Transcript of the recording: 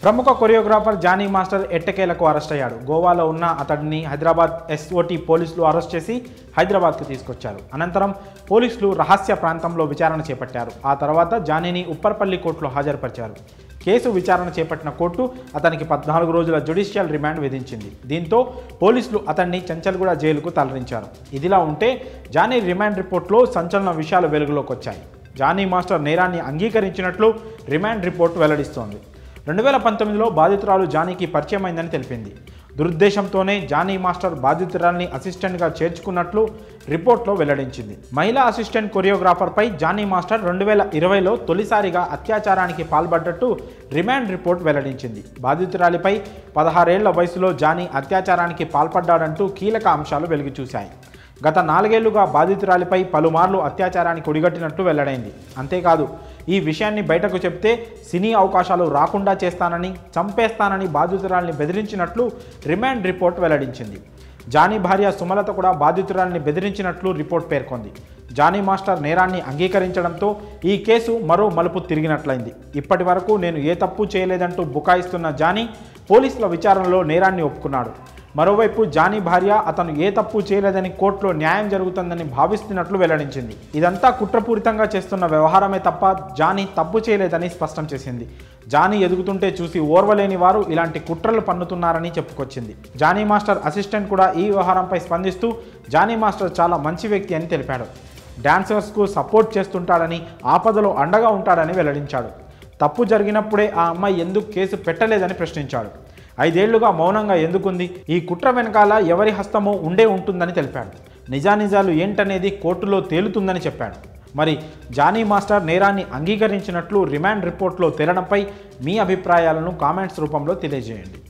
ప్రముఖ choreographer Johnny master ఎట్టకేలకు arrest అయ్యాడు. గోవాలో ఉన్న అతడిని హైదరాబాద్ ఎస్ఓటీ పోలీసులు అరెస్ట్ చేసి హైదరాబాద్కు తీసుకొచ్చారు. అనంతరం పోలీసులు రహస్య ప్రాంతంలో విచారణ చేపట్టారు. ఆ తర్వాత జానీని ఉప్పర్పల్లి కోర్టులో హాజరుపరిచారు. కేసు విచారణ చేపట్టిన కోర్టు అతనికి 14 రోజుల జ్యుడిషియల్ రిమాండ్ విధించింది. దీంతో పోలీసులు అతన్ని చంచల్గూడ జైలుకు తరలించారు. ఇదిలా ఉంటే జానీ రిమాండ్ రిపోర్ట్లో సంచలన విషయాలు వెలుగులోకి వచ్చాయి. జానీ మాస్టర్ నేరాన్ని అంగీకరించినట్లు రిమాండ్ రిపోర్ట్ వెల్లడిస్తోంది. 2019లో బాధితురాలు జానీకి పరిచయమైందని తెలిపింది. దురుద్దేశంతోనే జానీ మాస్టర్ బాధితురాల్ని అసిస్టెంట్గా చేర్చుకున్నట్లు రిపోర్ట్లో వెల్లడించింది. మహిళా అసిస్టెంట్ కొరియోగ్రాఫర్పై జానీ మాస్టర్ 2020లో తొలిసారిగా అత్యాచారానికి పాల్పడ్డట్టు రిమాండ్ రిపోర్ట్ వెల్లడించింది. బాధితురాలిపై 16 ఏళ్ల వయసులో జానీ అత్యాచారానికి పాల్పడ్డాడంటూ కీలక అంశాలు వెలుగుచూశాయి. గత 4 ఏళ్లుగా బాధితురాలిపై పలుమార్లు అత్యాచారానికి ఒడిగట్టినట్లు వెల్లడైంది. అంతేకాదు, ఈ విషయాన్ని బయటకు చెప్తే సినీ అవకాశాలు రాకుండా చేస్తానని, చంపేస్తానని బాధితురాల్ని బెదిరించినట్లు రిమాండ్ రిపోర్ట్ వెల్లడించింది. జానీ భార్య సుమలత కూడా బాధితురాల్ని బెదిరించినట్లు రిపోర్ట్ పేర్కొంది. జానీ మాస్టర్ నేరాన్ని అంగీకరించడంతో ఈ కేసు మరో మలుపు తిరిగినట్లయింది. ఇప్పటి వరకు నేను ఏ తప్పు చేయలేదంటూ బుకాయిస్తున్న జానీ పోలీసుల విచారణలో నేరాన్ని ఒప్పుకున్నాడు. మరోవైపు జానీ భార్య అతను ఏ తప్పు చేయలేదని కోర్టులో న్యాయం జరుగుతుందని భావిస్తున్నట్లు వెల్లడించింది. ఇదంతా కుట్రపూరితంగా చేస్తున్న వ్యవహారమే తప్ప జానీ తప్పు చేయలేదని స్పష్టం చేసింది. జానీ ఎదుగుతుంటే చూసి ఓర్వలేని వారు ఇలాంటి కుట్రలు పన్నుతున్నారని చెప్పుకొచ్చింది. జానీ మాస్టర్ అసిస్టెంట్ కూడా ఈ వ్యవహారంపై స్పందిస్తూ జానీ మాస్టర్ చాలా మంచి వ్యక్తి అని తెలిపాడు. డాన్సర్స్కు సపోర్ట్ చేస్తుంటాడని, ఆపదలో అండగా ఉంటాడని వెల్లడించాడు. తప్పు జరిగినప్పుడే ఆ అమ్మాయి ఎందుకు కేసు పెట్టలేదని ప్రశ్నించాడు. 5 ఏళ్లుగా మౌనంగా ఎందుకుంది? ఈ కుట్ర వెనకాల ఎవరి హస్తమో ఉండే ఉంటుందని తెలిపాడు. నిజానిజాలు ఏంటనేది కోర్టులో తేలుతుందని చెప్పాడు. మరి జానీ మాస్టర్ నేరాన్ని అంగీకరించినట్లు రిమాండ్ రిపోర్ట్లో తేలడంపై మీ అభిప్రాయాలను కామెంట్స్ రూపంలో తెలియజేయండి.